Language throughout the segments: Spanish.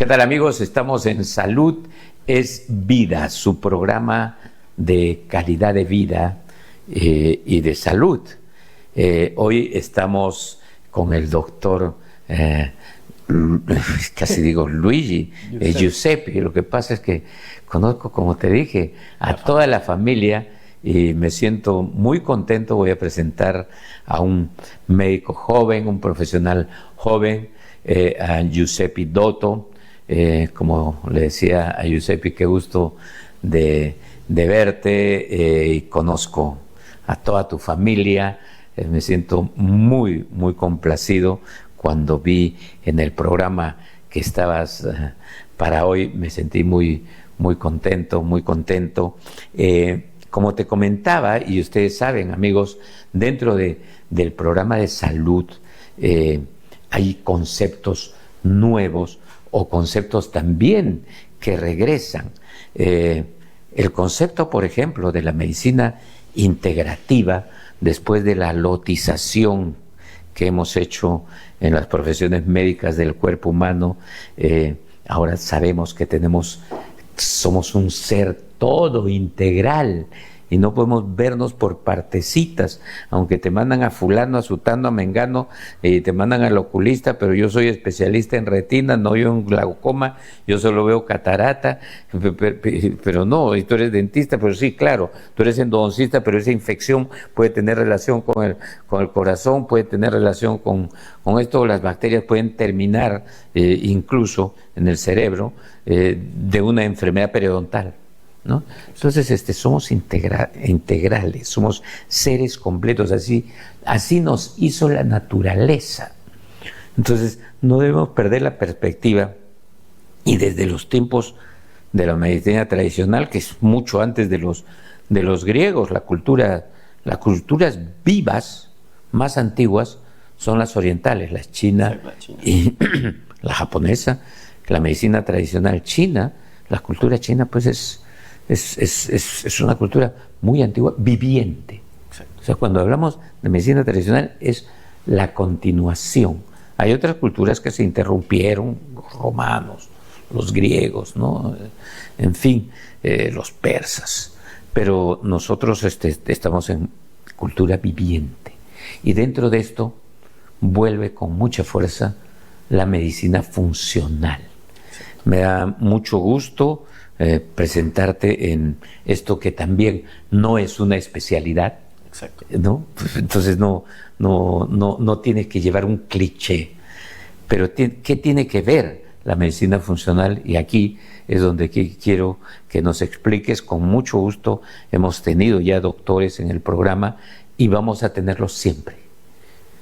¿Qué tal, amigos? Estamos en Salud es Vida, su programa de calidad de vida y de salud. Hoy estamos con el doctor, casi digo Luigi, Giuseppe. Lo que pasa es que conozco, como te dije, a toda la familia y me siento muy contento. Voy a presentar a un médico joven, un profesional joven, a Giuseppe Dotto. Como le decía a Giuseppe, qué gusto de verte, y conozco a toda tu familia. Me siento muy complacido. Cuando vi en el programa que estabas para hoy, me sentí muy contento. Como te comentaba, y ustedes saben, amigos, dentro del programa de salud hay conceptos nuevos o conceptos también que regresan. El concepto, por ejemplo, de la medicina integrativa, después de la lotización que hemos hecho en las profesiones médicas del cuerpo humano, ahora sabemos que somos un ser todo integral y no podemos vernos por partecitas. Aunque te mandan a fulano, a sutano, a mengano, te mandan al oculista, pero yo soy especialista en retina, no yo en glaucoma, yo solo veo catarata, pero no, y tú eres dentista, pero sí, claro, tú eres endodoncista, pero esa infección puede tener relación con el corazón, puede tener relación con esto. Las bacterias pueden terminar incluso en el cerebro de una enfermedad periodontal, ¿no? Entonces somos integrales, somos seres completos, así nos hizo la naturaleza. Entonces no debemos perder la perspectiva, y desde los tiempos de la medicina tradicional, que es mucho antes de los griegos, las culturas vivas más antiguas son las orientales, la china y la japonesa. La medicina tradicional china, la cultura china, pues es una cultura muy antigua, viviente. Exacto. O sea, cuando hablamos de medicina tradicional es la continuación. Hay otras culturas que se interrumpieron, los romanos, los griegos, ¿no? En fin, los persas. Pero nosotros estamos en cultura viviente. Y dentro de esto vuelve con mucha fuerza la medicina funcional. Me da mucho gusto presentarte en esto, que también no es una especialidad. Exacto. ¿No? Entonces no tiene que llevar un cliché. Pero ¿qué tiene que ver la medicina funcional? Y aquí es donde quiero que nos expliques. Con mucho gusto, hemos tenido ya doctores en el programa y vamos a tenerlos siempre.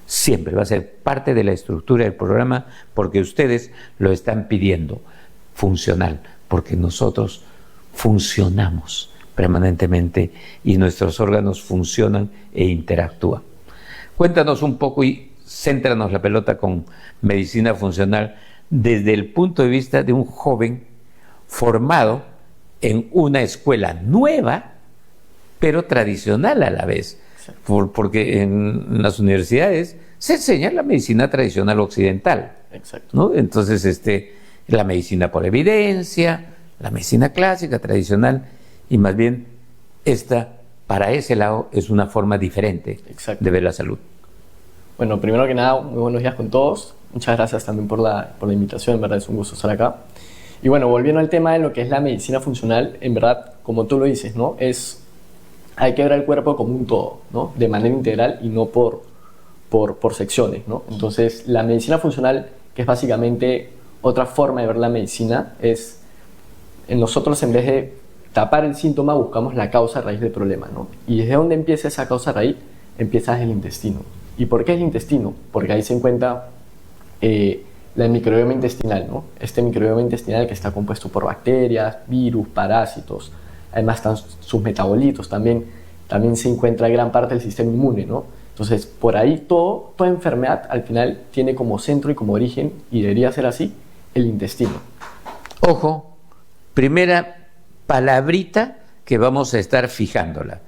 Siempre va a ser parte de la estructura del programa, porque ustedes lo están pidiendo. Funcional, porque nosotros funcionamos permanentemente y nuestros órganos funcionan e interactúan. Cuéntanos un poco y céntranos la pelota con medicina funcional desde el punto de vista de un joven formado en una escuela nueva, pero tradicional a la vez, porque en las universidades se enseña la medicina tradicional occidental. Exacto. ¿No? Entonces, la medicina por evidencia, la medicina clásica, tradicional, y más bien para ese lado, es una forma diferente. Exacto. De ver la salud. Bueno, primero que nada, muy buenos días con todos. Muchas gracias también por la invitación, en verdad es un gusto estar acá. Y bueno, volviendo al tema de lo que es la medicina funcional, en verdad, como tú lo dices, ¿no? Hay que ver el cuerpo como un todo, ¿no? De manera integral y no por secciones, ¿no? Entonces, la medicina funcional, que es básicamente otra forma de ver la medicina, es en nosotros, en vez de tapar el síntoma, buscamos la causa raíz del problema, ¿no? Y desde dónde empieza esa causa raíz, empieza desde el intestino. ¿Y por qué el intestino? Porque ahí se encuentra la microbioma intestinal, ¿no? Este microbioma intestinal que está compuesto por bacterias, virus, parásitos. Además están sus metabolitos, también se encuentra gran parte del sistema inmune, ¿no? Entonces, por ahí toda enfermedad al final tiene como centro y como origen, y debería ser así, el intestino. Ojo, primera palabrita que vamos a estar fijándola.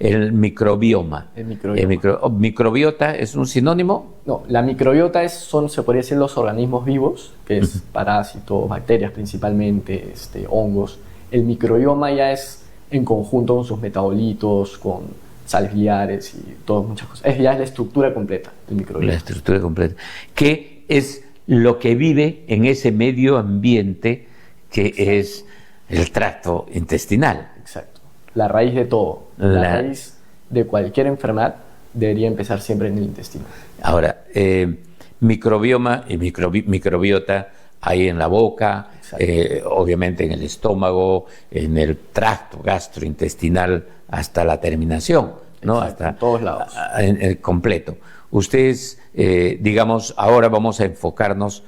el microbioma. El microbioma. ¿Microbiota es un sinónimo? No, la microbiota son, se podría decir, los organismos vivos, que es parásitos, bacterias principalmente, hongos. El microbioma ya es en conjunto con sus metabolitos, con sales biliares y todas muchas cosas. Ya es la estructura completa del microbioma. La estructura completa. ¿Qué es lo que vive en ese medio ambiente que es el tracto intestinal? Exacto. La raíz de todo. La raíz de cualquier enfermedad debería empezar siempre en el intestino. Ahora, microbioma y microbiota hay en la boca, obviamente en el estómago, en el tracto gastrointestinal hasta la terminación, ¿no? Exacto, hasta en todos lados. En el completo. Ustedes, digamos, ahora vamos a enfocarnos,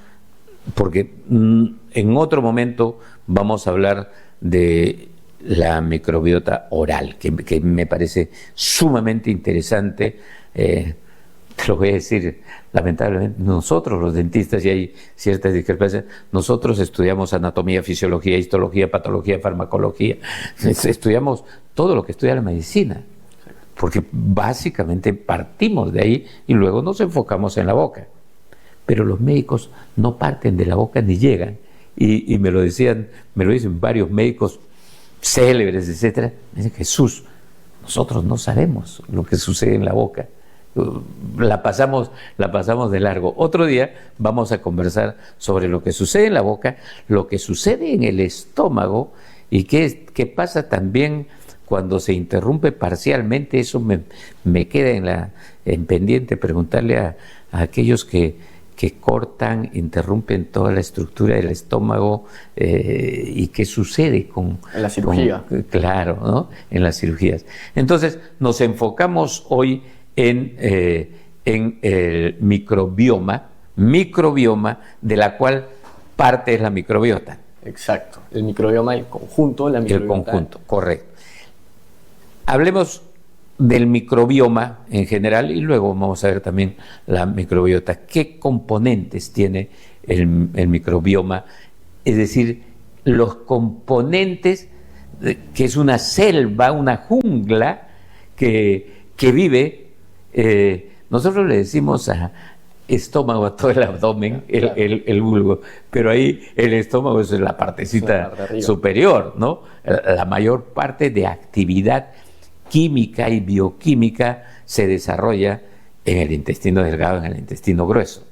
porque en otro momento vamos a hablar de la microbiota oral, que me parece sumamente interesante. Te lo voy a decir, lamentablemente, nosotros los dentistas, y hay ciertas discrepancias, nosotros estudiamos anatomía, fisiología, histología, patología, farmacología, estudiamos todo lo que estudia la medicina, porque básicamente partimos de ahí y luego nos enfocamos en la boca. Pero los médicos no parten de la boca ni llegan, y me lo dicen varios médicos célebres, etcétera. Me dicen: Jesús, nosotros no sabemos lo que sucede en la boca. La pasamos de largo. Otro día vamos a conversar sobre lo que sucede en la boca, lo que sucede en el estómago y qué pasa también cuando se interrumpe parcialmente. Eso me queda en pendiente preguntarle a aquellos que cortan, interrumpen toda la estructura del estómago, y qué sucede con la cirugía. Claro, ¿no? En las cirugías. Entonces, nos enfocamos hoy en el microbioma de la cual parte es la microbiota. Exacto, el microbioma, el conjunto, la microbiota. El conjunto, correcto. Hablemos del microbioma en general y luego vamos a ver también la microbiota. ¿Qué componentes tiene el microbioma? Es decir, los componentes, que es una selva, una jungla que vive. Nosotros le decimos a estómago a todo el abdomen, el vulgo, pero ahí el estómago es la partecita superior, ¿no? La mayor parte de actividad química y bioquímica se desarrolla en el intestino delgado, en el intestino grueso.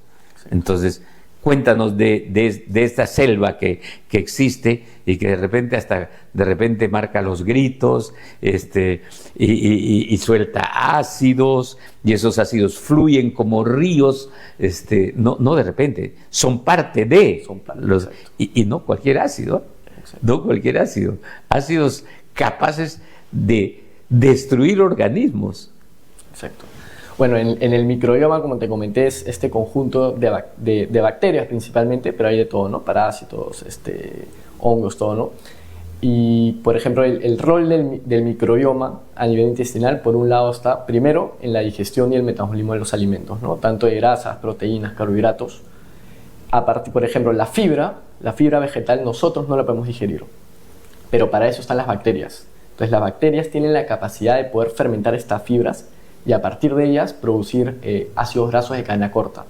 Entonces, cuéntanos de esta selva que existe y que de repente marca los gritos, y suelta ácidos, y esos ácidos fluyen como ríos, no de repente, son parte de los, y no cualquier ácido, no cualquier ácido, ácidos capaces de destruir organismos. Exacto. Bueno, en el microbioma, como te comenté, es este conjunto de bacterias principalmente, pero hay de todo, ¿no? Parásitos, hongos, todo, ¿no? Y, por ejemplo, el rol del microbioma a nivel intestinal, por un lado, está primero en la digestión y el metabolismo de los alimentos, ¿no? Tanto de grasas, proteínas, carbohidratos. Aparte, por ejemplo, la fibra vegetal nosotros no la podemos digerir, pero para eso están las bacterias. Entonces, las bacterias tienen la capacidad de poder fermentar estas fibras y a partir de ellas producir ácidos grasos de cadena corta,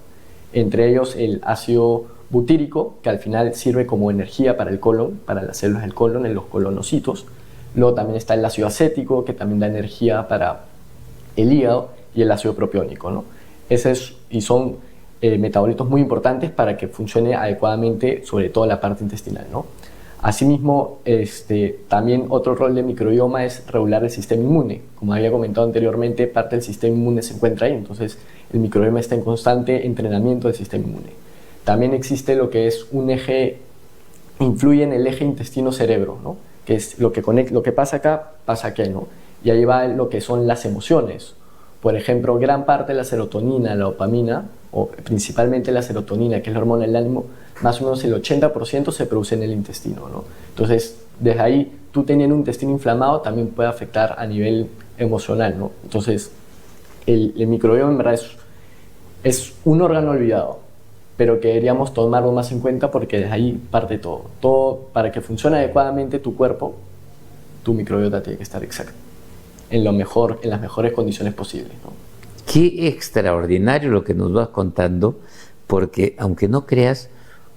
entre ellos el ácido butírico, que al final sirve como energía para el colon, para las células del colon, en los colonocitos. Luego también está el ácido acético, que también da energía para el hígado, y el ácido propiónico, ¿no? Son metabolitos muy importantes para que funcione adecuadamente, sobre todo la parte intestinal, ¿no? Asimismo, también otro rol del microbioma es regular el sistema inmune. Como había comentado anteriormente, parte del sistema inmune se encuentra ahí, entonces el microbioma está en constante entrenamiento del sistema inmune. También existe lo que es un eje, influye en el eje intestino-cerebro, ¿no? Que es lo que pasa acá, pasa aquí, ¿no? Y ahí va lo que son las emociones. Por ejemplo, gran parte de la serotonina, la dopamina, o principalmente la serotonina, que es la hormona del ánimo, más o menos el 80% se produce en el intestino, ¿no? Entonces, desde ahí, tú teniendo un intestino inflamado también puede afectar a nivel emocional, ¿no? Entonces, el microbioma en verdad es un órgano olvidado, pero que deberíamos tomarlo más en cuenta porque desde ahí parte todo. Todo, para que funcione adecuadamente tu cuerpo, tu microbiota tiene que estar en lo mejor, en las mejores condiciones posibles, ¿no? Qué extraordinario lo que nos vas contando, porque aunque no creas,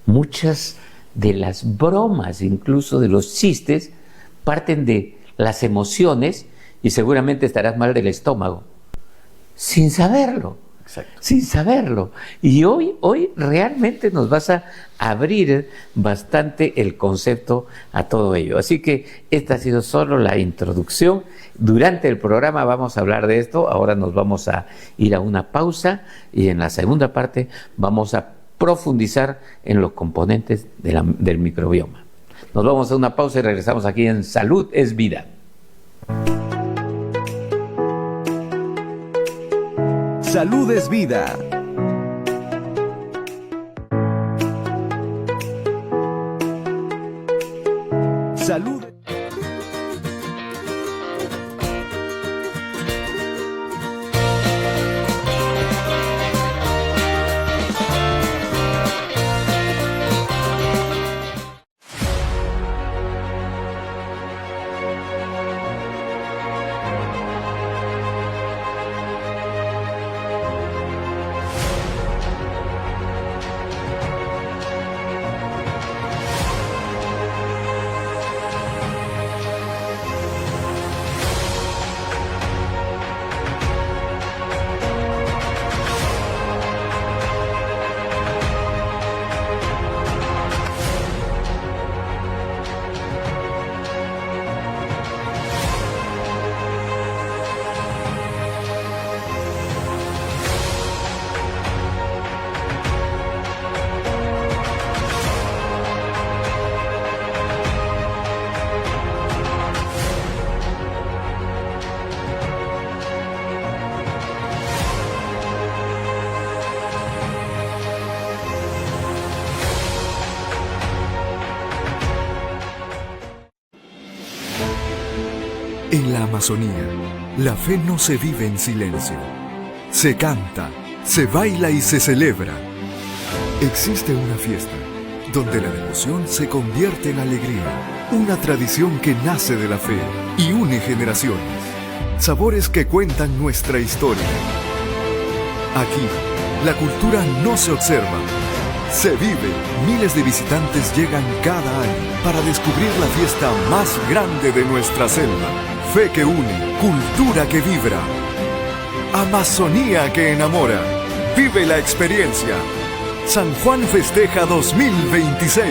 muchas de las bromas, incluso de los chistes, parten de las emociones y seguramente estarás mal del estómago, sin saberlo. Exacto. Sin saberlo. Y hoy realmente nos vas a abrir bastante el concepto a todo ello. Así que esta ha sido solo la introducción. Durante el programa vamos a hablar de esto. Ahora nos vamos a ir a una pausa y en la segunda parte vamos a profundizar en los componentes del microbioma. Nos vamos a una pausa y regresamos aquí en Salud es Vida. Salud es Vida. Salud. En la Amazonía, la fe no se vive en silencio. Se canta, se baila y se celebra. Existe una fiesta donde la devoción se convierte en alegría. Una tradición que nace de la fe y une generaciones. Sabores que cuentan nuestra historia. Aquí, la cultura no se observa, se vive. Miles de visitantes llegan cada año para descubrir la fiesta más grande de nuestra selva. Fe que une, cultura que vibra. Amazonía que enamora. Vive la experiencia. San Juan festeja 2026.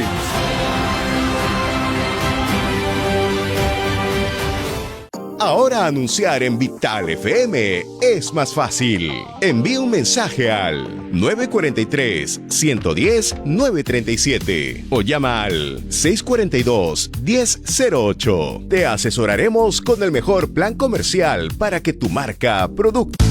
Ahora anunciar en Vital FM es más fácil. Envía un mensaje al 943-110-937 o llama al 642-1008. Te asesoraremos con el mejor plan comercial para que tu marca, producto...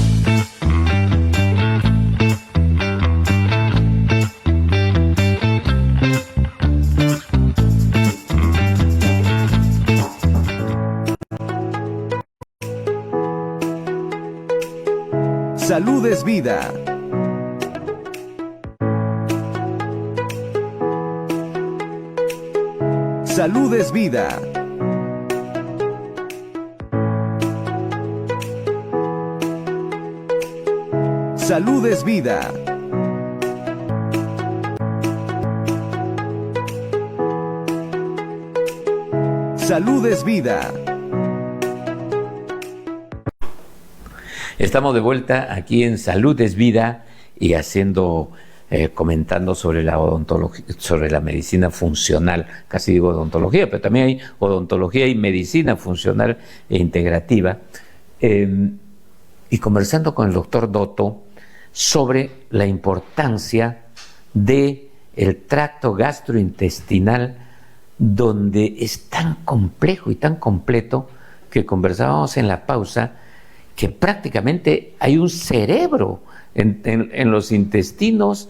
Salud es Vida. Salud es Vida. Salud es Vida. Salud es Vida. Estamos de vuelta aquí en Salud es Vida y comentando sobre la odontología, sobre la medicina funcional, casi digo odontología, pero también hay odontología y medicina funcional e integrativa, y conversando con el doctor Dotto sobre la importancia del tracto gastrointestinal, donde es tan complejo y tan completo que conversábamos en la pausa que prácticamente hay un cerebro en los intestinos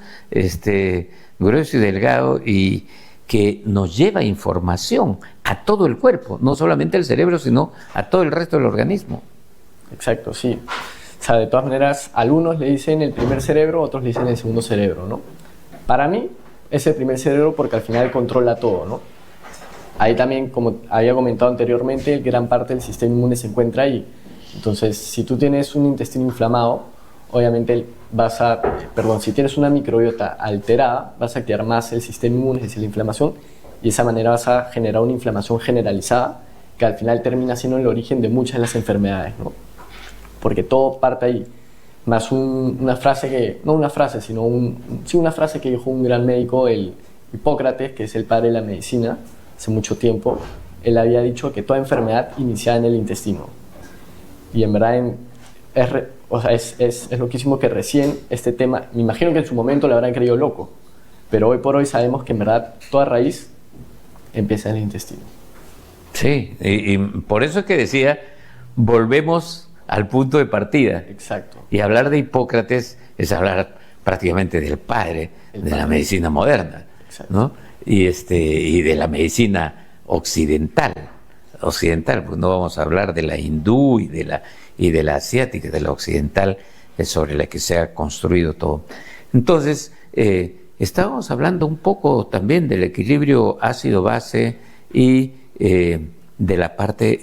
grueso y delgado, y que nos lleva información a todo el cuerpo, no solamente al cerebro, sino a todo el resto del organismo. Exacto, sí. O sea, de todas maneras, algunos le dicen el primer cerebro, otros le dicen el segundo cerebro, ¿no? Para mí es el primer cerebro porque al final controla todo, ¿no? Ahí también, como había comentado anteriormente, gran parte del sistema inmune se encuentra ahí. Entonces, si tú tienes un intestino inflamado, obviamente si tienes una microbiota alterada, vas a activar más el sistema inmune, es decir, la inflamación, y de esa manera vas a generar una inflamación generalizada que al final termina siendo el origen de muchas de las enfermedades, ¿no? Porque todo parte ahí. Más una frase una frase que dijo un gran médico, el Hipócrates, que es el padre de la medicina, hace mucho tiempo. Él había dicho que toda enfermedad iniciaba en el intestino. Y en verdad es loquísimo que recién este tema, me imagino que en su momento le habrán creído loco, pero hoy por hoy sabemos que en verdad toda raíz empieza en el intestino. Sí, y por eso es que decía, volvemos al punto de partida. Exacto. Y hablar de Hipócrates es hablar prácticamente del padre de la medicina moderna, ¿no? Y de la medicina occidental, pues no vamos a hablar de la hindú y de la asiática, de la occidental, sobre la que se ha construido todo. Entonces, estábamos hablando un poco también del equilibrio ácido-base y de la parte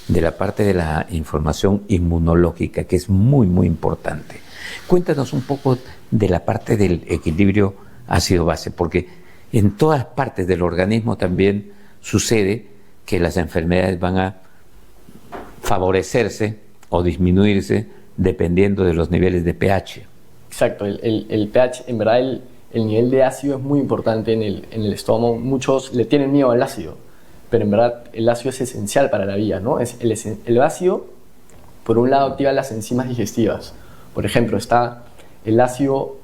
de la información inmunológica, que es muy, muy importante. Cuéntanos un poco de la parte del equilibrio ácido-base, porque en todas partes del organismo también sucede que las enfermedades van a favorecerse o disminuirse dependiendo de los niveles de pH. Exacto, el pH, en verdad el nivel de ácido es muy importante en el estómago. Muchos le tienen miedo al ácido, pero en verdad el ácido es esencial para la vida, ¿no? El ácido, por un lado, activa las enzimas digestivas. Por ejemplo, el ácido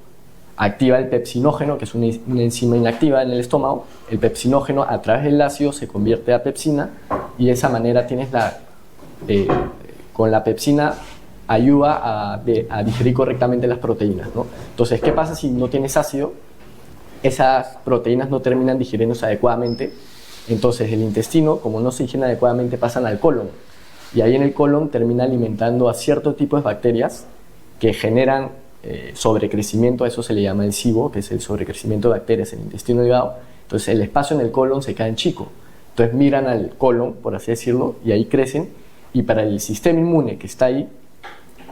activa el pepsinógeno, que es una enzima inactiva en el estómago. El pepsinógeno, a través del ácido, se convierte a pepsina, y de esa manera con la pepsina ayuda a digerir correctamente las proteínas, ¿no? Entonces, ¿qué pasa si no tienes ácido? Esas proteínas no terminan digiriéndose adecuadamente. Entonces el intestino, como no se digieren adecuadamente, pasan al colon, y ahí en el colon termina alimentando a ciertos tipos de bacterias que generan sobrecrecimiento. A eso se le llama el SIBO, que es el sobrecrecimiento de bacterias en el intestino delgado. Entonces el espacio en el colon se queda chico, entonces migran al colon, por así decirlo, y ahí crecen, y para el sistema inmune que está ahí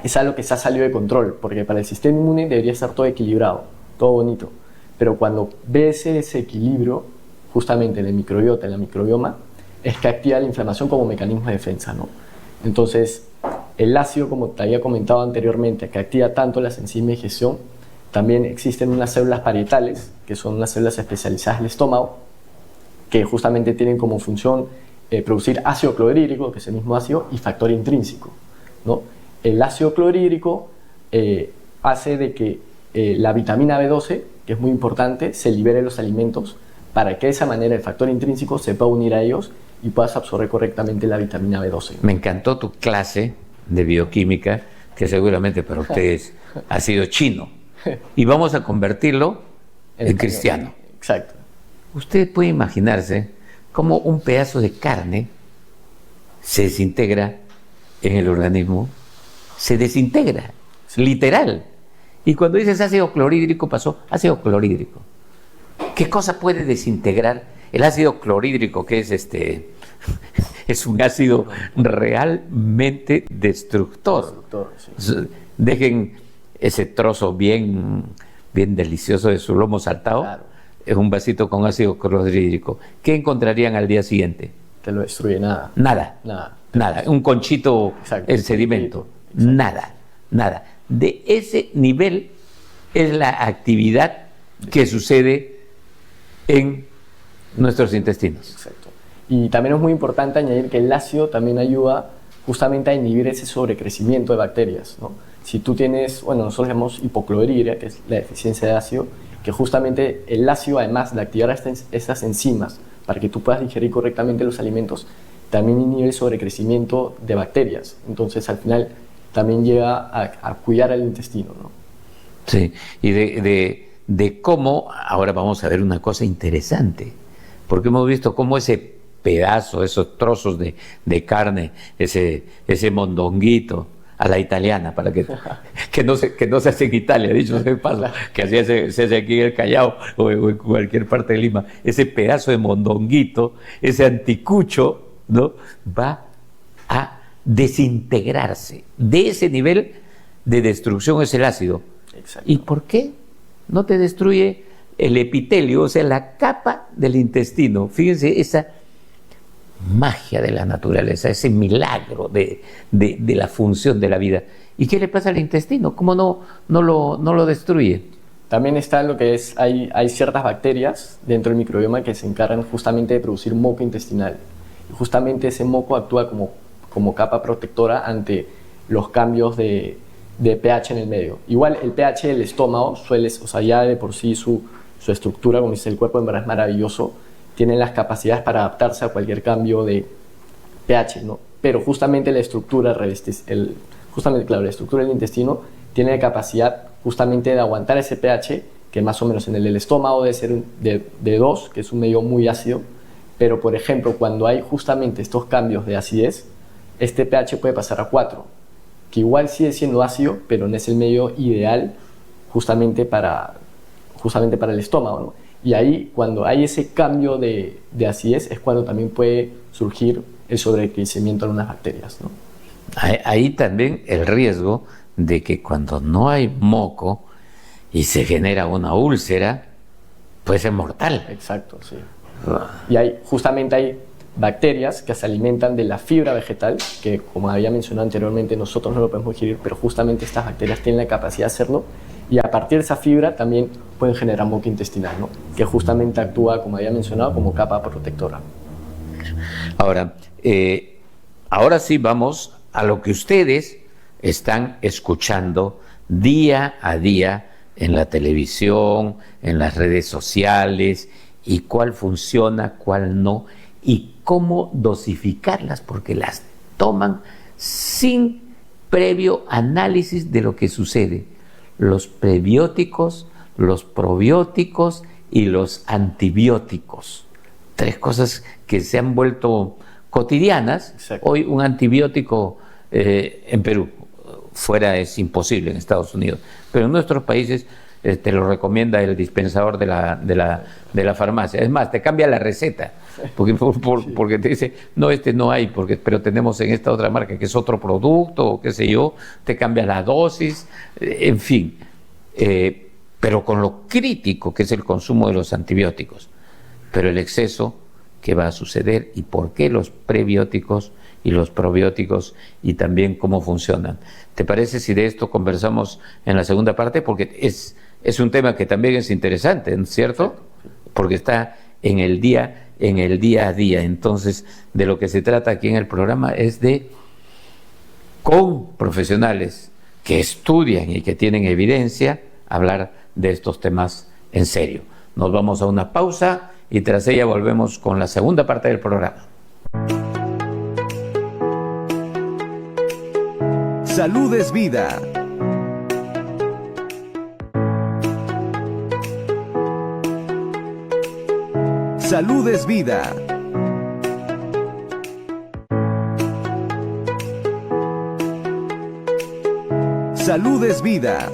es algo que se ha salido de control, porque para el sistema inmune debería estar todo equilibrado, todo bonito, pero cuando ve ese desequilibrio justamente en el microbiota, en la microbioma, es que activa la inflamación como mecanismo de defensa, ¿no? Entonces, el ácido, como te había comentado anteriormente, que activa tanto las enzimas de digestión, también existen unas células parietales, que son unas células especializadas del estómago, que justamente tienen como función producir ácido clorhídrico, que es el mismo ácido, y factor intrínseco, ¿no? El ácido clorhídrico hace de que la vitamina B12, que es muy importante, se libere en los alimentos, para que de esa manera el factor intrínseco se pueda unir a ellos y puedas absorber correctamente la vitamina B12. Me encantó tu clase de bioquímica, que seguramente para ustedes ha sido chino, y vamos a convertirlo en cristiano. Exacto. Usted puede imaginarse cómo un pedazo de carne se desintegra en el organismo, se desintegra, literal. Y cuando dices ácido clorhídrico, pasó ácido clorhídrico. ¿Qué cosa puede desintegrar el ácido clorhídrico, que es un ácido realmente destructor? Sí. Dejen ese trozo bien delicioso de su lomo saltado, claro, en un vasito con ácido clorhídrico. ¿Qué encontrarían al día siguiente? Te lo destruye nada. Nada. Un conchito en sedimento. Nada. De ese nivel es la actividad que sucede en nuestros intestinos. Exacto. Y también es muy importante añadir que el ácido también ayuda justamente a inhibir ese sobrecrecimiento de bacterias, ¿no? Si tú tienes, nosotros llamamos hipocloridria, que es la deficiencia de ácido, que justamente el ácido, además de activar estas enzimas para que tú puedas digerir correctamente los alimentos, también inhibe el sobrecrecimiento de bacterias. Entonces, al final, también llega a cuidar al intestino, ¿no? Sí, y de cómo, ahora vamos a ver una cosa interesante, porque hemos visto cómo ese pedazo, esos trozos de carne, ese mondonguito, a la italiana, para que no se hace en Italia, dicho sea de paso, que así se hace aquí en el Callao o en cualquier parte de Lima, ese pedazo de mondonguito, ese anticucho, ¿no?, va a desintegrarse. De ese nivel de destrucción es el ácido. Exacto. ¿Y por qué no te destruye el epitelio, o sea, la capa del intestino? Fíjense esa magia de la naturaleza, ese milagro de la función de la vida. ¿Y qué le pasa al intestino? ¿Cómo no lo destruye? También está lo que es, hay ciertas bacterias dentro del microbioma que se encargan justamente de producir moco intestinal. Y justamente ese moco actúa como capa protectora ante los cambios de pH en el medio. Igual el pH del estómago ya de por sí su estructura, como dice el cuerpo, en verdad es maravilloso, tiene las capacidades para adaptarse a cualquier cambio de pH, ¿no? Pero justamente la estructura, la estructura del intestino tiene la capacidad justamente de aguantar ese pH, que más o menos en el del estómago debe ser de 2, que es un medio muy ácido, pero por ejemplo cuando hay justamente estos cambios de acidez, este pH puede pasar a 4, que igual sigue siendo ácido, pero no es el medio ideal justamente para el estómago, ¿no? Y ahí, cuando hay ese cambio de acidez, es cuando también puede surgir el sobrecrecimiento de algunas bacterias, ¿no? Ahí también el riesgo de que cuando no hay moco y se genera una úlcera, puede ser mortal. Exacto, sí. Y justamente hay bacterias que se alimentan de la fibra vegetal, que como había mencionado anteriormente, nosotros no lo podemos digerir, pero justamente estas bacterias tienen la capacidad de hacerlo, y a partir de esa fibra también pueden generar moco intestinal, ¿no? Que justamente actúa, como había mencionado, como capa protectora. Ahora sí vamos a lo que ustedes están escuchando día a día en la televisión, en las redes sociales, y cuál funciona, cuál no, y cómo dosificarlas, porque las toman sin previo análisis de lo que sucede. Los prebióticos, los probióticos y los antibióticos. 3 cosas que se han vuelto cotidianas. Exacto. Hoy un antibiótico en Perú, fuera es imposible en Estados Unidos, pero en nuestros países te lo recomienda el dispensador de la farmacia. Es más, te cambia la receta, porque te dice, no, no hay, pero tenemos en esta otra marca que es otro producto, o qué sé yo, te cambia la dosis, en fin. Pero con lo crítico que es el consumo de los antibióticos, pero el exceso, ¿qué va a suceder? ¿Y por qué los prebióticos y los probióticos, y también cómo funcionan? ¿Te parece si de esto conversamos en la segunda parte? Porque es un tema que también es interesante, ¿no es cierto? Porque está en el día a día. Entonces, de lo que se trata aquí en el programa es de, con profesionales que estudian y que tienen evidencia, hablar de estos temas en serio. Nos vamos a una pausa y tras ella volvemos con la segunda parte del programa. Salud es vida. Salud es vida. Salud es vida.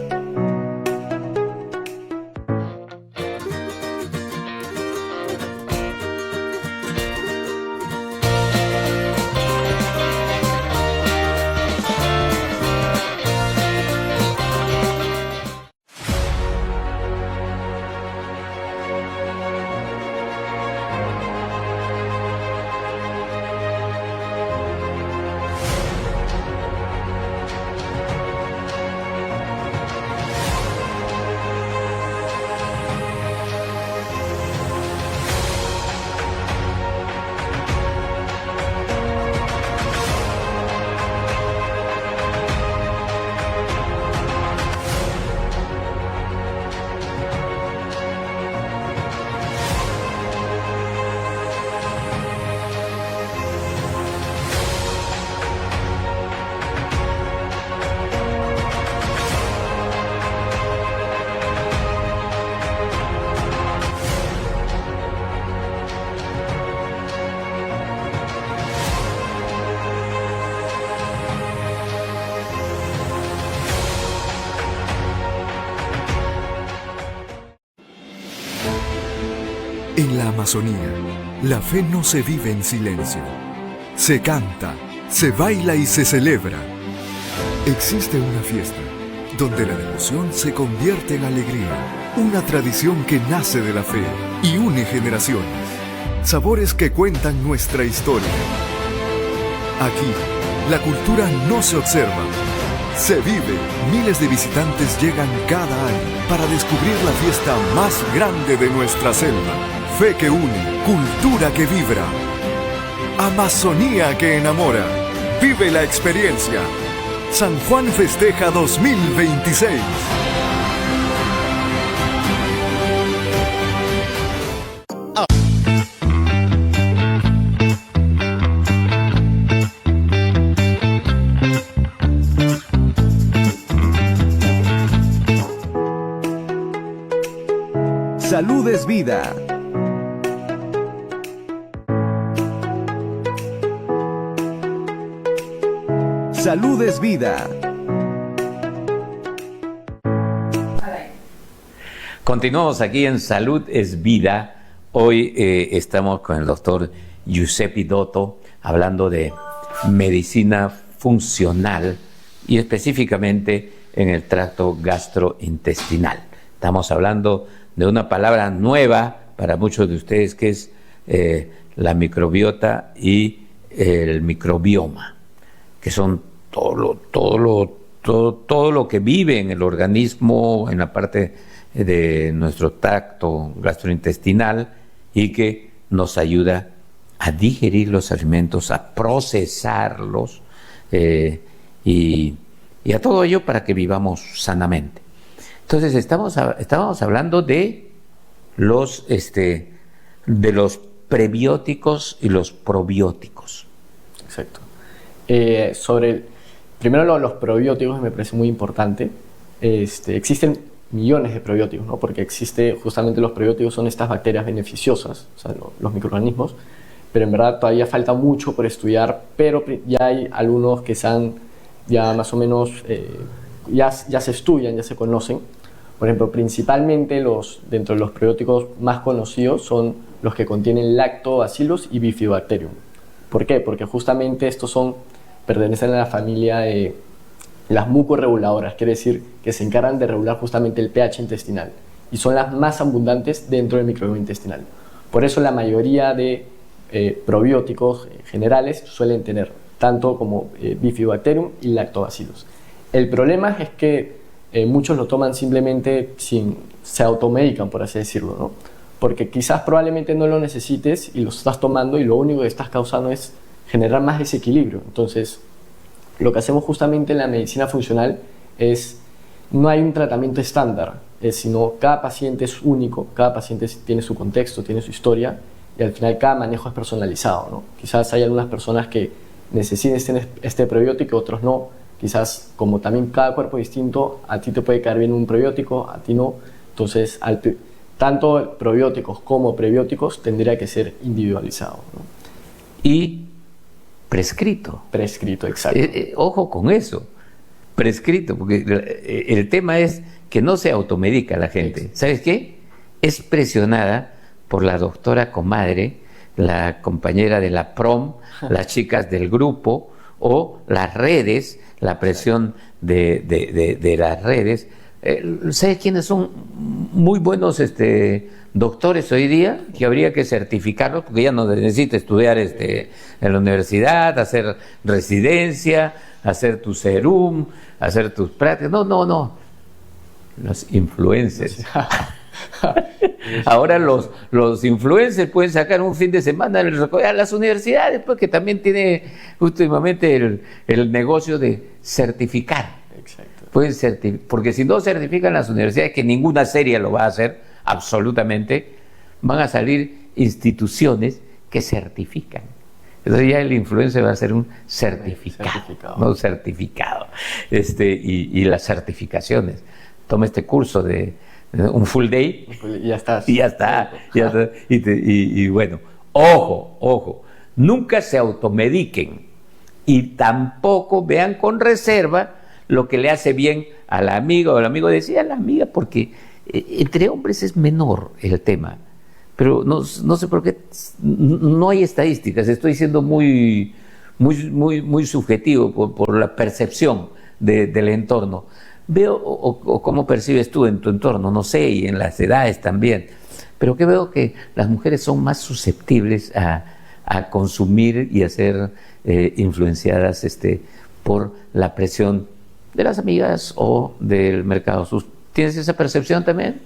En la Amazonía, la fe no se vive en silencio. Se canta, se baila y se celebra. Existe una fiesta donde la devoción se convierte en alegría, una tradición que nace de la fe y une generaciones, sabores que cuentan nuestra historia. Aquí, la cultura no se observa, se vive. Miles de visitantes llegan cada año para descubrir la fiesta más grande de nuestra selva. Fe que une, cultura que vibra, Amazonía que enamora. Vive la experiencia. San Juan Festeja 2026. Salud es vida. Salud es vida. Continuamos aquí en Salud es Vida. Hoy estamos con el doctor Giuseppe Dotto hablando de medicina funcional y específicamente en el tracto gastrointestinal. Estamos hablando de una palabra nueva para muchos de ustedes que es la microbiota y el microbioma, que son todo lo que vive en el organismo, en la parte de nuestro tracto gastrointestinal y que nos ayuda a digerir los alimentos, a procesarlos y a todo ello para que vivamos sanamente. Entonces estábamos hablando de los prebióticos y los probióticos. Exacto. Primero los probióticos me parece muy importante. Existen millones de probióticos, ¿no? Porque justamente los probióticos son estas bacterias beneficiosas, o sea, los microorganismos, pero en verdad todavía falta mucho por estudiar, pero ya hay algunos que ya más o menos, ya se estudian, ya se conocen. Por ejemplo, principalmente dentro de los probióticos más conocidos son los que contienen lactobacillus y bifidobacterium. ¿Por qué? Porque justamente pertenecen a la familia de las mucorreguladoras, quiere decir que se encargan de regular justamente el pH intestinal y son las más abundantes dentro del microbioma intestinal. Por eso la mayoría de probióticos generales suelen tener tanto como bifidobacterium y lactobacillus. El problema es que muchos lo toman simplemente se automedican, por así decirlo, ¿no? Porque quizás probablemente no lo necesites y lo estás tomando y lo único que estás causando es generar más desequilibrio. Entonces, lo que hacemos justamente en la medicina funcional no hay un tratamiento estándar, sino cada paciente es único, cada paciente tiene su contexto, tiene su historia y al final cada manejo es personalizado, ¿no? Quizás hay algunas personas que necesiten este probiótico, otros no. Quizás como también cada cuerpo es distinto, a ti te puede caer bien un probiótico, a ti no. Entonces, tanto probióticos como prebióticos tendría que ser individualizado, ¿no? Y prescrito. Prescrito, exacto. Ojo con eso, prescrito, porque el tema es que no se automedica la gente. Exacto. ¿Sabes qué? Es presionada por la doctora comadre, la compañera de la prom, las chicas del grupo o las redes, la presión de las redes. ¿Sabes quiénes son muy buenos doctores hoy día? Que habría que certificarlos, porque ya no necesita estudiar en la universidad, hacer residencia, hacer tu serum, hacer tus prácticas. No. Los influencers. Ahora los influencers pueden sacar un fin de semana a las universidades, pues, que también tiene últimamente el negocio de certificar. Exacto. Porque si no certifican las universidades, que ninguna seria lo va a hacer, absolutamente, van a salir instituciones que certifican. Entonces ya el influencer va a ser un certificado. No certificado. Y las certificaciones. Toma este curso de un full day y ya estás. Y ya está. Y bueno, ojo, nunca se automediquen y tampoco vean con reserva lo que le hace bien a la amiga o al amigo. Decía la amiga, porque entre hombres es menor el tema, pero no sé por qué no hay estadísticas. Estoy siendo muy muy subjetivo por la percepción del entorno. Veo, o cómo percibes tú en tu entorno, no sé, y en las edades también, pero que veo que las mujeres son más susceptibles a consumir y a ser influenciadas por la presión de las amigas o del mercado. ¿Tienes esa percepción también?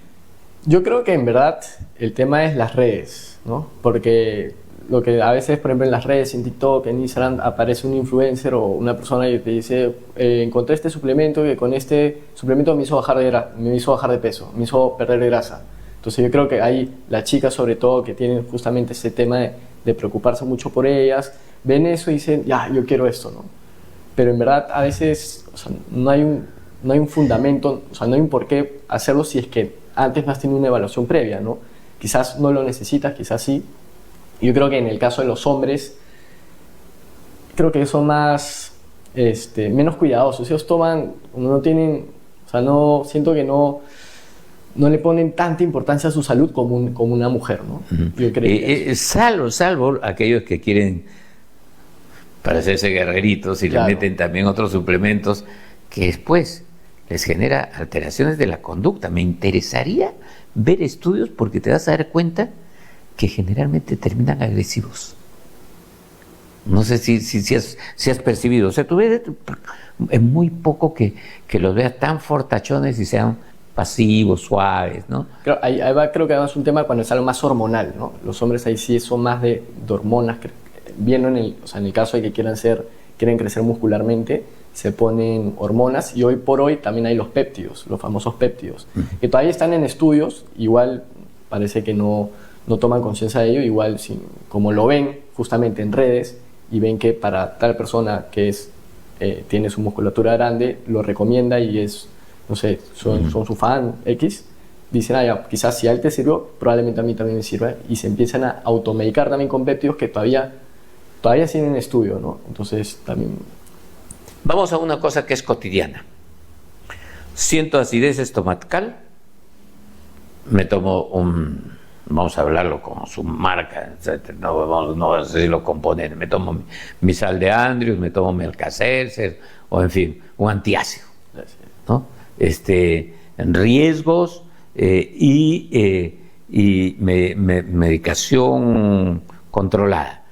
Yo creo que en verdad el tema es las redes, ¿no? Porque lo que a veces, por ejemplo, en las redes, en TikTok, en Instagram, aparece un influencer o una persona que te dice, encontré este suplemento que con este suplemento me hizo bajar de peso, me hizo perder grasa. Entonces yo creo que hay las chicas, sobre todo, que tienen justamente ese tema de preocuparse mucho por ellas, ven eso y dicen, ya, yo quiero esto, ¿no? Pero en verdad a veces, o sea, no hay un fundamento, o sea, no hay un por qué hacerlo si es que antes no has tenido una evaluación previa, ¿no? Quizás no lo necesitas, quizás sí. Yo creo que en el caso de los hombres, creo que son más, menos cuidadosos. Ellos toman, no tienen, o sea, no, siento que no le ponen tanta importancia a su salud como una mujer, ¿no? Yo creo salvo aquellos que quieren parecerse guerreritos y claro, le meten también otros suplementos que después les genera alteraciones de la conducta. Me interesaría ver estudios porque te vas a dar cuenta que generalmente terminan agresivos. No sé si has percibido. O sea, tú ves, es muy poco que los veas tan fortachones y sean pasivos, suaves, ¿no? Creo que además es un tema cuando es algo más hormonal, ¿no? Los hombres ahí sí son más de hormonas, viendo en el caso de que quieren crecer muscularmente, se ponen hormonas, y hoy por hoy también hay los péptidos, los famosos péptidos, que todavía están en estudios, igual parece que no toman conciencia de ello, igual como lo ven justamente en redes y ven que para tal persona que tiene su musculatura grande, lo recomienda y no sé, son su fan X, dicen, ya, quizás si a él te sirvió, probablemente a mí también me sirva, y se empiezan a automedicar también con péptidos que todavía siguen en estudio, ¿no? Entonces también... Vamos a una cosa que es cotidiana. Siento acidez estomacal, me tomo vamos a hablarlo con su marca, no a decirlo componer, me tomo mi sal de Andrews, me tomo mi Alka-Seltzer, o en fin, un antiácido, ¿no? Riesgos y medicación controlada,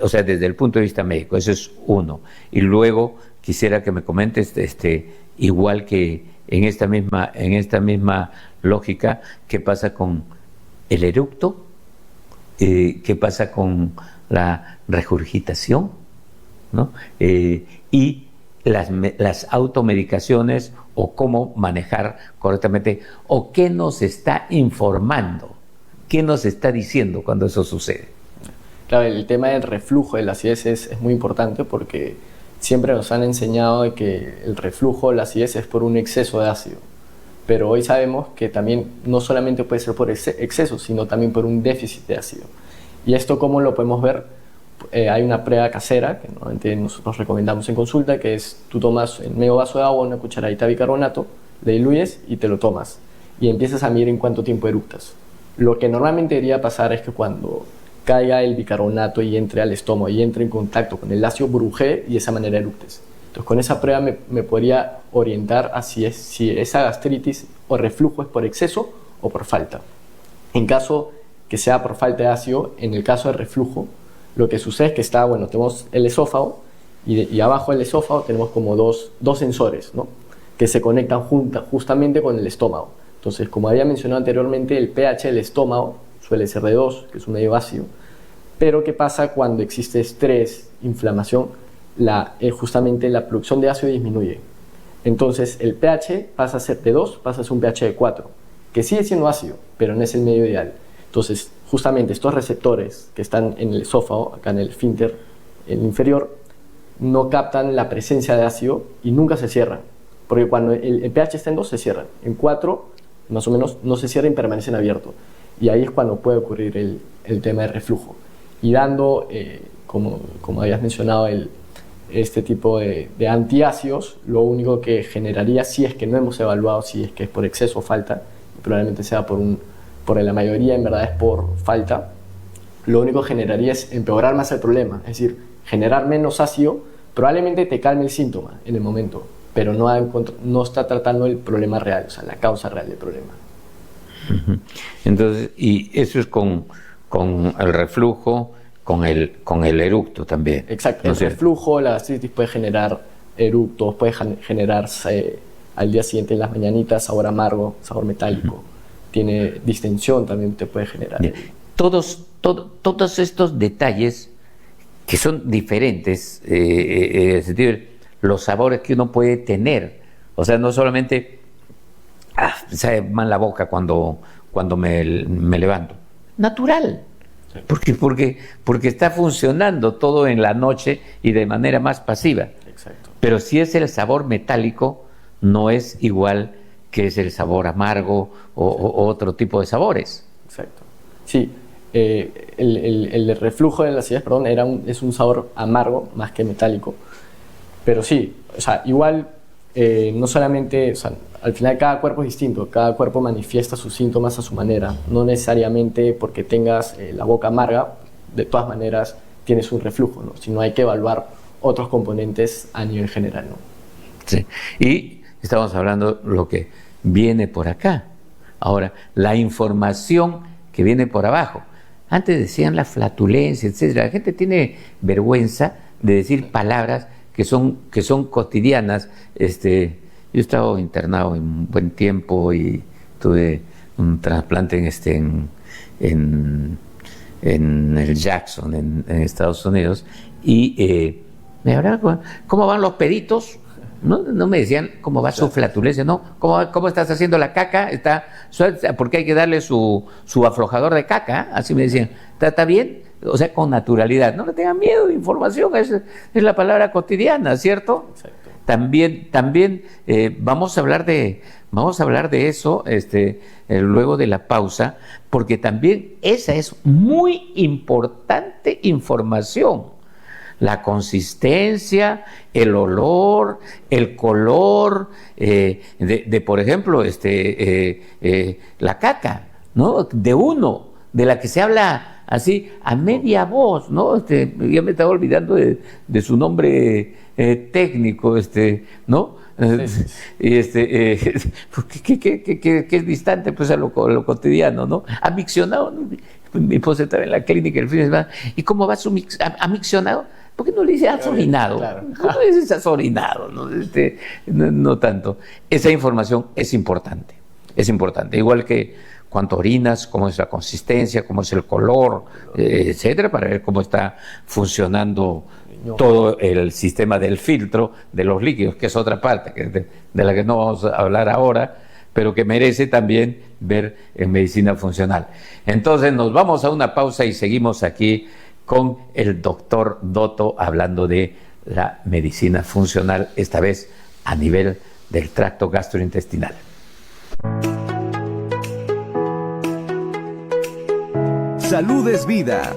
o sea, desde el punto de vista médico, eso es uno. Y luego quisiera que me comentes, igual que en esta misma lógica, qué pasa con el eructo, qué pasa con la regurgitación, ¿no? Y las automedicaciones, o cómo manejar correctamente, o qué nos está informando, qué nos está diciendo cuando eso sucede. Claro, el tema del reflujo de la acidez es muy importante, porque siempre nos han enseñado de que el reflujo, la acidez, es por un exceso de ácido. Pero hoy sabemos que también no solamente puede ser por exceso, sino también por un déficit de ácido. ¿Y esto cómo lo podemos ver? Hay una prueba casera que normalmente nosotros recomendamos en consulta, que es: tú tomas en medio vaso de agua una cucharadita de bicarbonato, le diluyes y te lo tomas. Y empiezas a medir en cuánto tiempo eructas. Lo que normalmente debería pasar es que cuando caiga el bicarbonato y entre al estómago y entre en contacto con el ácido, burbujee y de esa manera eructes. Entonces, con esa prueba me podría orientar a si esa gastritis o reflujo es por exceso o por falta. En caso que sea por falta de ácido, en el caso de reflujo, lo que sucede es que tenemos el esófago, y abajo del esófago tenemos como dos sensores, ¿no?, que se conectan justamente con el estómago. Entonces, como había mencionado anteriormente, el pH del estómago suele ser de 2, que es un medio ácido. Pero ¿qué pasa cuando existe estrés, inflamación? Justamente la producción de ácido disminuye. Entonces el pH pasa a ser de 2, pasa a ser un pH de 4, que sigue siendo ácido, pero no es el medio ideal. Entonces, justamente estos receptores que están en el esófago, acá en el esfínter, el inferior, no captan la presencia de ácido y nunca se cierran. Porque cuando el pH está en 2, se cierran. En 4, más o menos, no se cierran y permanecen abiertos. Y ahí es cuando puede ocurrir el tema de reflujo. Y dando, como habías mencionado, este tipo de antiácidos, lo único que generaría, si es que no hemos evaluado si es que es por exceso o falta, y probablemente sea por la mayoría en verdad es por falta, lo único que generaría es empeorar más el problema, es decir, generar menos ácido, probablemente te calme el síntoma en el momento, pero no está tratando el problema real, o sea, la causa real del problema. Entonces, y eso es con el reflujo, con el eructo también. Exacto, el reflujo, la gastritis puede generar eructos, puede generar al día siguiente en las mañanitas sabor amargo, sabor metálico. Tiene distensión, también te puede generar. Todos estos detalles que son diferentes, en el sentido de los sabores que uno puede tener. O sea, no solamente sabe mal la boca cuando me levanto. Natural. Porque está funcionando todo en la noche y de manera más pasiva. Exacto. Pero si es el sabor metálico, no es igual que es el sabor amargo o otro tipo de sabores. Exacto. Sí, el reflujo de la acidez, perdón, es un sabor amargo más que metálico. Pero sí, o sea, igual no solamente, o sea, al final cada cuerpo es distinto, cada cuerpo manifiesta sus síntomas a su manera. No necesariamente porque tengas la boca amarga, de todas maneras tienes un reflujo, ¿no? Sino hay que evaluar otros componentes a nivel general, ¿no? Sí, y estamos hablando lo que viene por acá. Ahora, la información que viene por abajo. Antes decían la flatulencia, etcétera. La gente tiene vergüenza de decir palabras que son cotidianas. Yo he estado internado un buen tiempo y tuve un trasplante en el Jackson, en Estados Unidos, y me hablaban, ¿cómo van los peditos? No me decían cómo va su flatulencia, no, cómo estás haciendo la caca, está suelta, porque hay que darle su aflojador de caca, así me decían, ¿está bien? O sea, con naturalidad, no le tengan miedo de información, es la palabra cotidiana, ¿cierto? Exacto. También vamos a hablar de eso luego de la pausa, porque también esa es muy importante información. La consistencia, el olor, el color de por ejemplo, la caca, ¿no? De la que se habla así a media voz, ¿no? Ya me estaba olvidando de su nombre técnico, ¿no? Y que es distante pues a lo cotidiano, ¿no? Amiccionado, ¿no? Mi esposa estaba en la clínica el fin de semana. ¿Y cómo va su amiccionado? ¿Por qué no le dice azorinado? Claro. ¿Cómo dices azorinado? No tanto. Esa información es importante. Es importante. Igual que cuánto orinas, cómo es la consistencia, cómo es el color, etcétera, para ver cómo está funcionando todo el sistema del filtro de los líquidos, que es otra parte de la que no vamos a hablar ahora, pero que merece también ver en medicina funcional. Entonces nos vamos a una pausa y seguimos aquí con el doctor Dotto hablando de la medicina funcional, esta vez a nivel del tracto gastrointestinal. Salud es vida.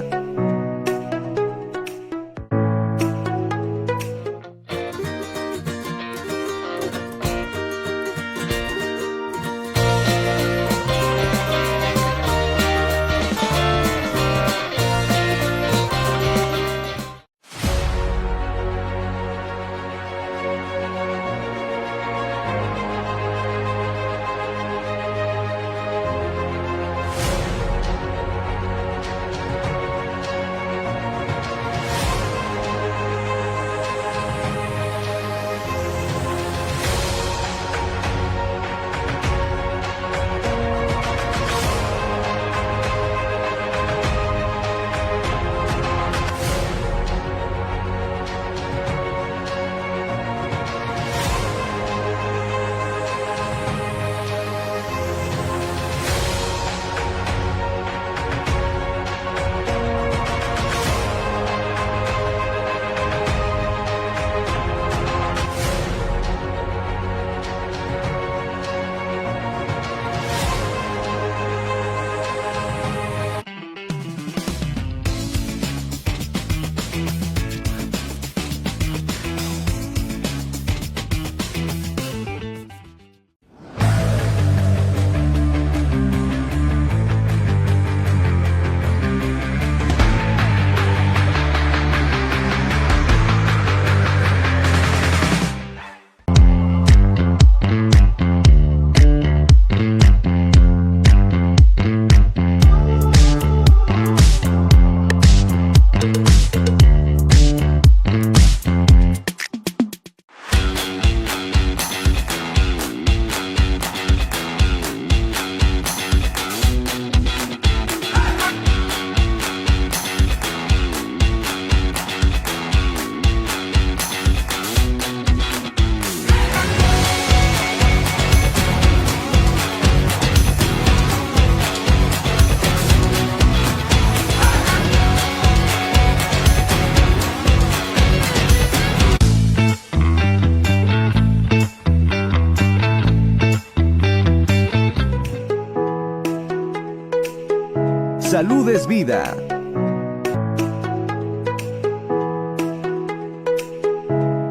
Salud es vida.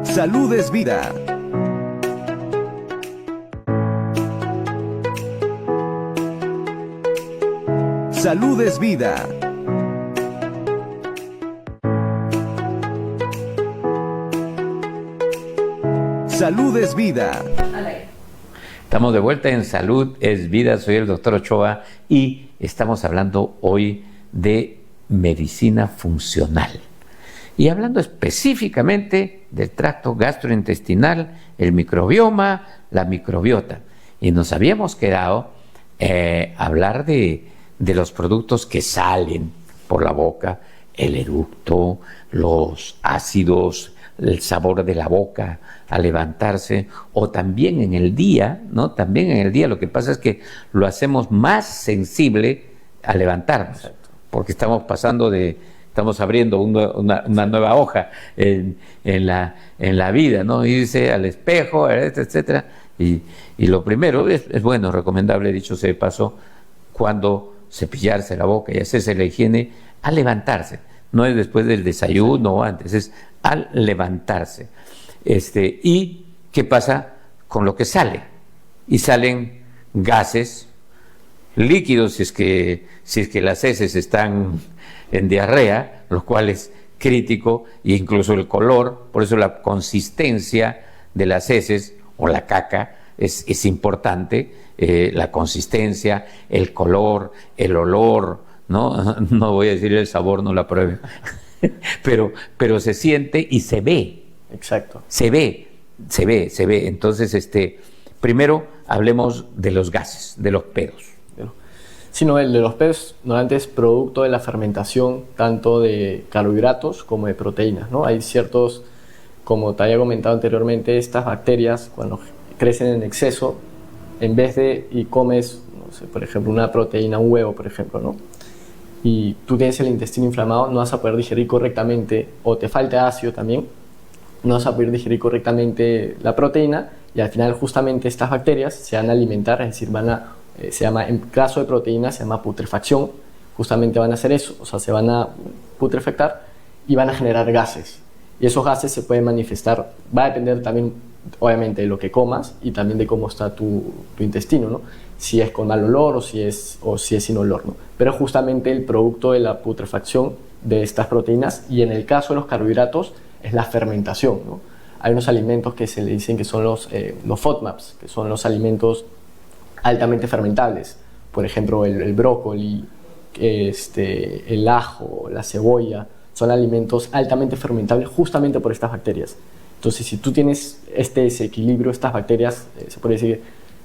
Salud es vida. Salud es vida. Salud es vida. Estamos de vuelta en Salud es Vida, soy el doctor Ochoa y estamos hablando hoy de medicina funcional. Y hablando específicamente del tracto gastrointestinal, el microbioma, la microbiota. Y nos habíamos quedado hablar de los productos que salen por la boca, el eructo, los ácidos, el sabor de la boca al levantarse, o también en el día, ¿no? También en el día lo que pasa es que lo hacemos más sensible al levantarnos. Exacto. Porque estamos abriendo una nueva hoja en la vida, ¿no? Irse al espejo, etcétera. Y lo primero es bueno, recomendable, dicho sea de paso, cuando cepillarse la boca y hacerse la higiene al levantarse. No es después del desayuno o antes, es al levantarse. ¿Y qué pasa con lo que sale? Y salen gases, líquidos, si es que las heces están en diarrea, lo cual es crítico, e incluso el color. Por eso la consistencia de las heces o la caca es importante, la consistencia, el color, el olor, ¿no? No voy a decir el sabor, no la pruebe, pero se siente y se ve. Exacto. Se ve. Entonces, primero hablemos de los gases, de los pedos. Sí, no, el de los pedos normalmente es producto de la fermentación tanto de carbohidratos como de proteínas, ¿no? Hay ciertos, como te había comentado anteriormente, estas bacterias cuando crecen en exceso, en vez de y comes, no sé, por ejemplo, una proteína, un huevo, por ejemplo, ¿no? Y tú tienes el intestino inflamado, no vas a poder digerir correctamente, o te falta ácido también, no vas a poder digerir correctamente la proteína, y al final justamente estas bacterias se van a alimentar, es decir, se llama, en caso de proteínas se llama putrefacción, justamente van a hacer eso, o sea, se van a putrefactar y van a generar gases, y esos gases se pueden manifestar, va a depender también obviamente de lo que comas y también de cómo está tu intestino, ¿no? Si es con mal olor o si es sin olor, ¿no? Pero justamente el producto de la putrefacción de estas proteínas, y en el caso de los carbohidratos es la fermentación, ¿no? Hay unos alimentos que se le dicen que son los FODMAPs, que son los alimentos altamente fermentables, por ejemplo el brócoli, el ajo, la cebolla, son alimentos altamente fermentables justamente por estas bacterias. Entonces, si tú tienes este desequilibrio, estas bacterias, se puede decir,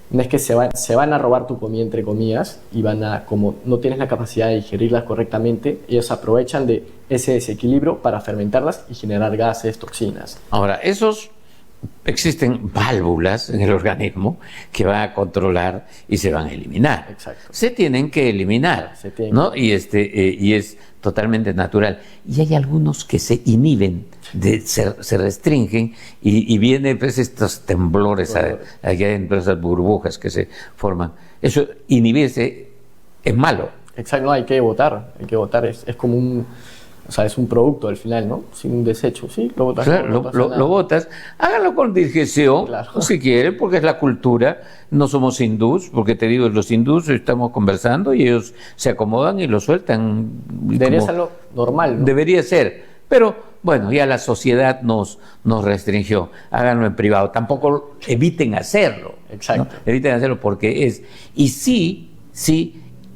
no es que se van a robar tu comida, entre comillas, y como no tienes la capacidad de digerirlas correctamente, ellos aprovechan de ese desequilibrio para fermentarlas y generar gases, toxinas. Ahora, existen válvulas en el organismo que van a controlar y se van a eliminar. Exacto. Se tienen que eliminar, ¿no? Y es totalmente natural. Y hay algunos que se inhiben, se restringen y vienen pues estos temblores, aquí hay esas burbujas que se forman. Eso, inhibirse, es malo. Exacto, no, hay que votar, es como es un producto al final, ¿no? Sin un desecho, sí, lo botas. Claro, lo botas. Háganlo con discreción, claro, si quieren, porque es la cultura. No somos hindús, porque te digo, los hindús estamos conversando y ellos se acomodan y lo sueltan. Debería ser lo normal, ¿no? Debería ser, pero bueno, ya la sociedad nos restringió. Háganlo en privado. Tampoco eviten hacerlo. Exacto. ¿No? Eviten hacerlo porque es. Y sí,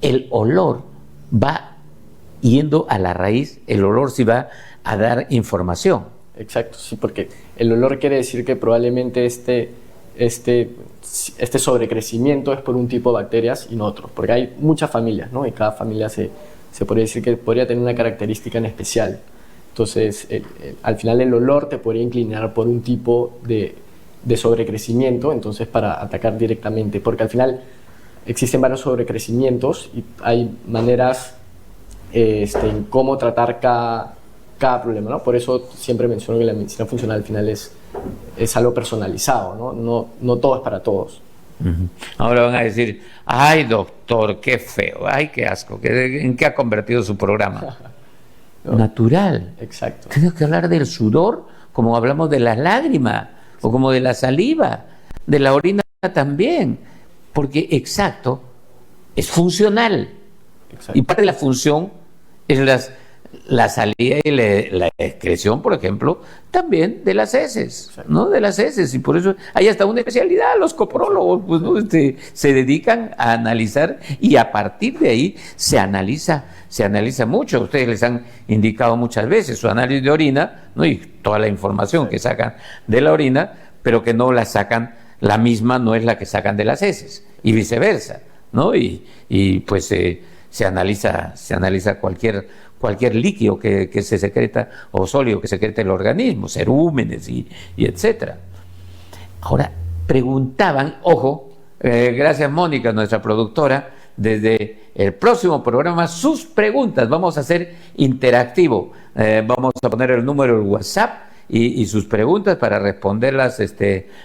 el olor va yendo a la raíz, el olor sí va a dar información. Exacto, sí, porque el olor quiere decir que probablemente este sobrecrecimiento es por un tipo de bacterias y no otro, porque hay muchas familias, ¿no? Y cada familia se podría decir que podría tener una característica en especial. Entonces, al final el olor te podría inclinar por un tipo de sobrecrecimiento, entonces para atacar directamente, porque al final existen varios sobrecrecimientos y hay maneras en cómo tratar cada problema, ¿no? Por eso siempre menciono que la medicina funcional al final es algo personalizado, ¿no? No todo es para todos. Ujú. Ahora van a decir, ay doctor, qué feo, ay qué asco, ¿en qué ha convertido su programa? No. Natural. Exacto. Tengo que hablar del sudor, como hablamos de las lágrimas, o como de la saliva, de la orina también, porque exacto, es funcional. Exacto. Y parte de la función es la salida y la excreción, por ejemplo, también de las heces, Exacto. ¿no? De las heces. Y por eso hay hasta una especialidad, los coprólogos, pues, ¿no? Se dedican a analizar y a partir de ahí se analiza mucho. Ustedes les han indicado muchas veces su análisis de orina, ¿no? Y toda la información que sacan de la orina, pero que no la sacan, la misma no es la que sacan de las heces, y viceversa, ¿no? Y pues se analiza cualquier líquido que se secreta o sólido que secreta el organismo, cerúmenes y etcétera. Ahora, preguntaban, ojo, gracias Mónica, nuestra productora, desde el próximo programa, sus preguntas, vamos a hacer interactivo, vamos a poner el número del WhatsApp y sus preguntas para responderlas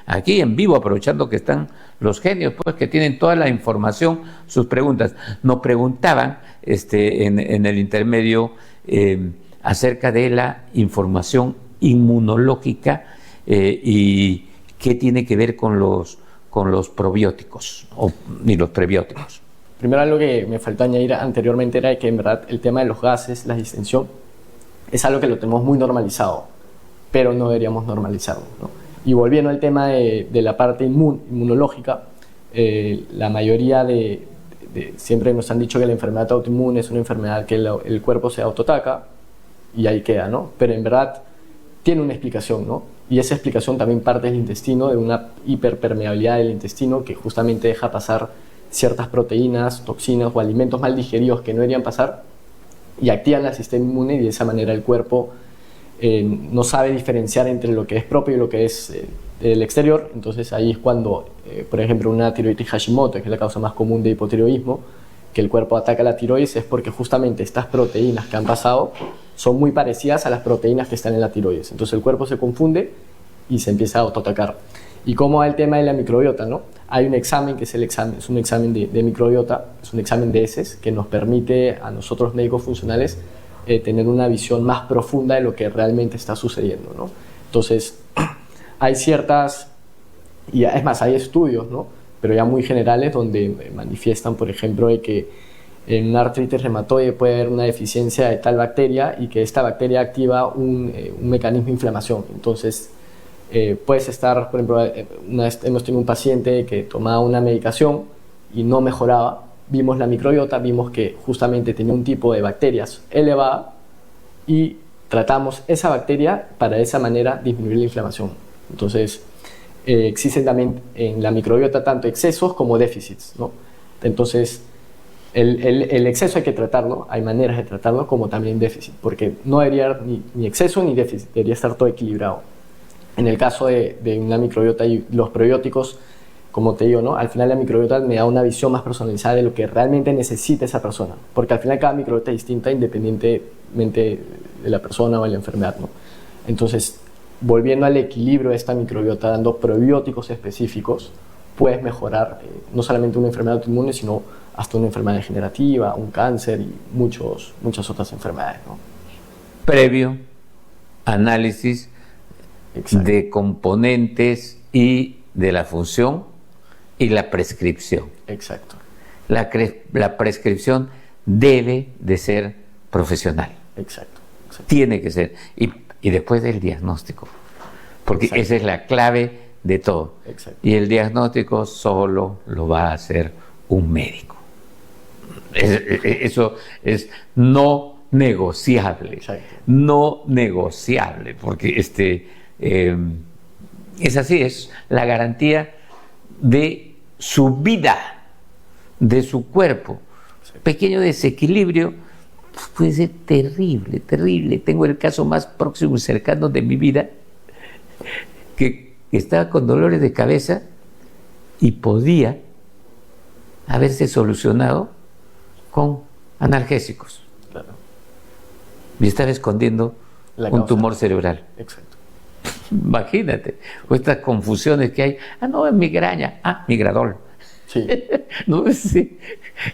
aquí en vivo, aprovechando que están los genios, pues que tienen toda la información, sus preguntas. Nos preguntaban en el intermedio acerca de la información inmunológica y qué tiene que ver con los probióticos y los prebióticos. Primero, algo que me faltó añadir anteriormente era que en verdad el tema de los gases, la distensión, es algo que lo tenemos muy normalizado, pero no deberíamos normalizarlo, ¿no? Y volviendo al tema de la parte inmunológica, la mayoría siempre nos han dicho que la enfermedad autoinmune es una enfermedad que el cuerpo se autoataca y ahí queda, ¿no? Pero en verdad tiene una explicación, ¿no? Y esa explicación también parte del intestino, de una hiperpermeabilidad del intestino que justamente deja pasar ciertas proteínas, toxinas o alimentos mal digeridos que no deberían pasar y activan el sistema inmune y de esa manera el cuerpo no sabe diferenciar entre lo que es propio y lo que es del exterior. Entonces ahí es cuando, por ejemplo, una tiroides Hashimoto, que es la causa más común de hipotiroidismo, que el cuerpo ataca la tiroides, es porque justamente estas proteínas que han pasado son muy parecidas a las proteínas que están en la tiroides. Entonces el cuerpo se confunde y se empieza a autoatacar. Y como va el tema de la microbiota, ¿no? Hay un examen que es un examen de microbiota, es un examen de heces que nos permite a nosotros médicos funcionales tener una visión más profunda de lo que realmente está sucediendo, ¿no? Entonces, hay ciertas, y es más, hay estudios, ¿no? Pero ya muy generales donde manifiestan, por ejemplo, de que en una artritis reumatoide puede haber una deficiencia de tal bacteria y que esta bacteria activa un mecanismo de inflamación. Entonces, puedes estar, por ejemplo, una vez hemos tenido un paciente que tomaba una medicación y no mejoraba. Vimos la microbiota, vimos que justamente tenía un tipo de bacterias elevada y tratamos esa bacteria para de esa manera disminuir la inflamación. Entonces, existen también en la microbiota tanto excesos como déficits, ¿no? Entonces, el exceso hay que tratarlo, hay maneras de tratarlo, como también déficit, porque no debería haber ni exceso ni déficit, debería estar todo equilibrado. En el caso de una microbiota y los probióticos, como te digo, ¿no? Al final la microbiota me da una visión más personalizada de lo que realmente necesita esa persona, porque al final cada microbiota es distinta independientemente de la persona o de la enfermedad, ¿no? Entonces, volviendo al equilibrio de esta microbiota, dando probióticos específicos, puedes mejorar no solamente una enfermedad autoinmune, sino hasta una enfermedad degenerativa, un cáncer y muchas otras enfermedades, ¿no? Previo análisis Exacto. de componentes y de la función y la prescripción. Exacto. La prescripción debe de ser profesional. Exacto. Tiene que ser. Y después del diagnóstico. Porque Exacto. esa es la clave de todo. Exacto. Y el diagnóstico solo lo va a hacer un médico. Eso es no negociable. Exacto. No negociable. Porque es así, es la garantía de su vida, de su cuerpo. Pequeño desequilibrio puede ser terrible, terrible. Tengo el caso más próximo y cercano de mi vida, que estaba con dolores de cabeza y podía haberse solucionado con analgésicos. Claro. Y estaba escondiendo La un causa. tumor cerebral. Exacto. Imagínate, o estas confusiones que hay. Ah, no, es migraña. Ah, migradol. Sí. No, sí,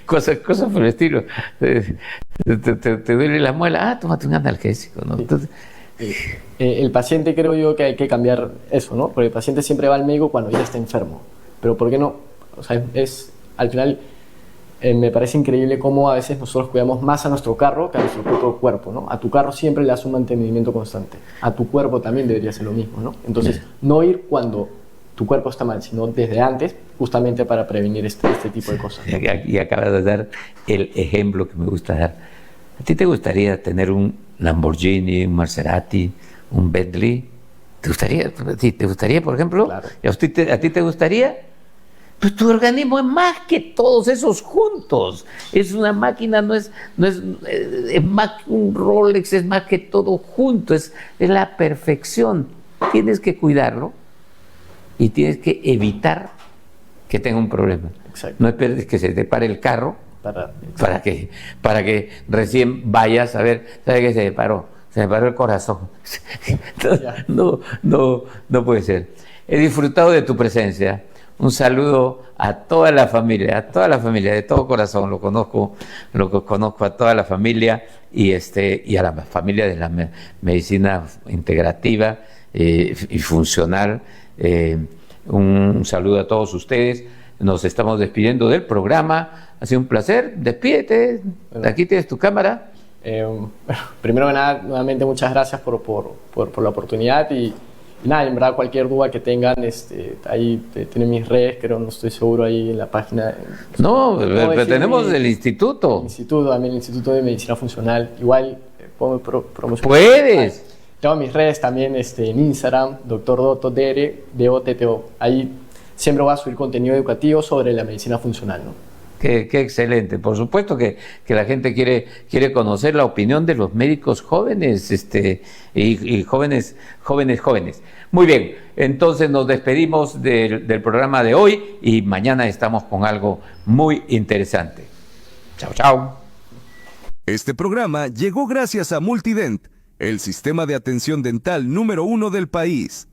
cosas por el estilo. Te duele la muela, tómate un analgésico, ¿no? Sí. Entonces, El paciente, creo yo que hay que cambiar eso, ¿no? Porque el paciente siempre va al médico cuando ya está enfermo. Pero ¿por qué no? O sea, al final me parece increíble cómo a veces nosotros cuidamos más a nuestro carro que a nuestro propio cuerpo, ¿no? A tu carro siempre le das un mantenimiento constante. A tu cuerpo también debería ser lo mismo, ¿no? Entonces, no ir cuando tu cuerpo está mal, sino desde antes, justamente para prevenir este tipo de cosas, ¿no? y acabas de dar el ejemplo que me gusta dar. ¿A ti te gustaría tener un Lamborghini, un Maserati, un Bentley? ¿Te gustaría? Sí, ¿te gustaría, por ejemplo? Claro. ¿Y a ti te gustaría? Pues tu organismo es más que todos esos juntos. Es una máquina, es más que un Rolex, es más que todo junto, es la perfección. Tienes que cuidarlo y tienes que evitar que tenga un problema. Exacto. No esperes que se te pare el carro Para para que recién vayas a ver, ¿sabe qué se me paró? Se me paró el corazón. No puede ser. He disfrutado de tu presencia. Un saludo a toda la familia, de todo corazón. Lo conozco a toda la familia y a la familia de la medicina integrativa y funcional. Un saludo a todos ustedes. Nos estamos despidiendo del programa. Ha sido un placer. Despídete. Bueno. Aquí tienes tu cámara. Primero que nada, nuevamente muchas gracias por la oportunidad y nada, en verdad cualquier duda que tengan, ahí tienen mis redes, creo, no estoy seguro, ahí en la página. No, Puedo pero decir tenemos el instituto. También el Instituto de Medicina Funcional, igual puedo promocionar. Puedes. Tengo mis redes también en Instagram, Dr. Dotto Dere, DOTTO. Ahí siempre voy a subir contenido educativo sobre la medicina funcional, ¿no? Qué excelente. Por supuesto que la gente quiere conocer la opinión de los médicos jóvenes, y jóvenes. Muy bien, entonces nos despedimos del programa de hoy y mañana estamos con algo muy interesante. Chao, chao. Este programa llegó gracias a Multident, el sistema de atención dental número 1 del país.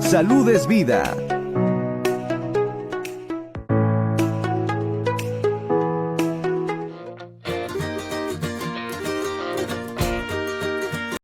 Salud es vida.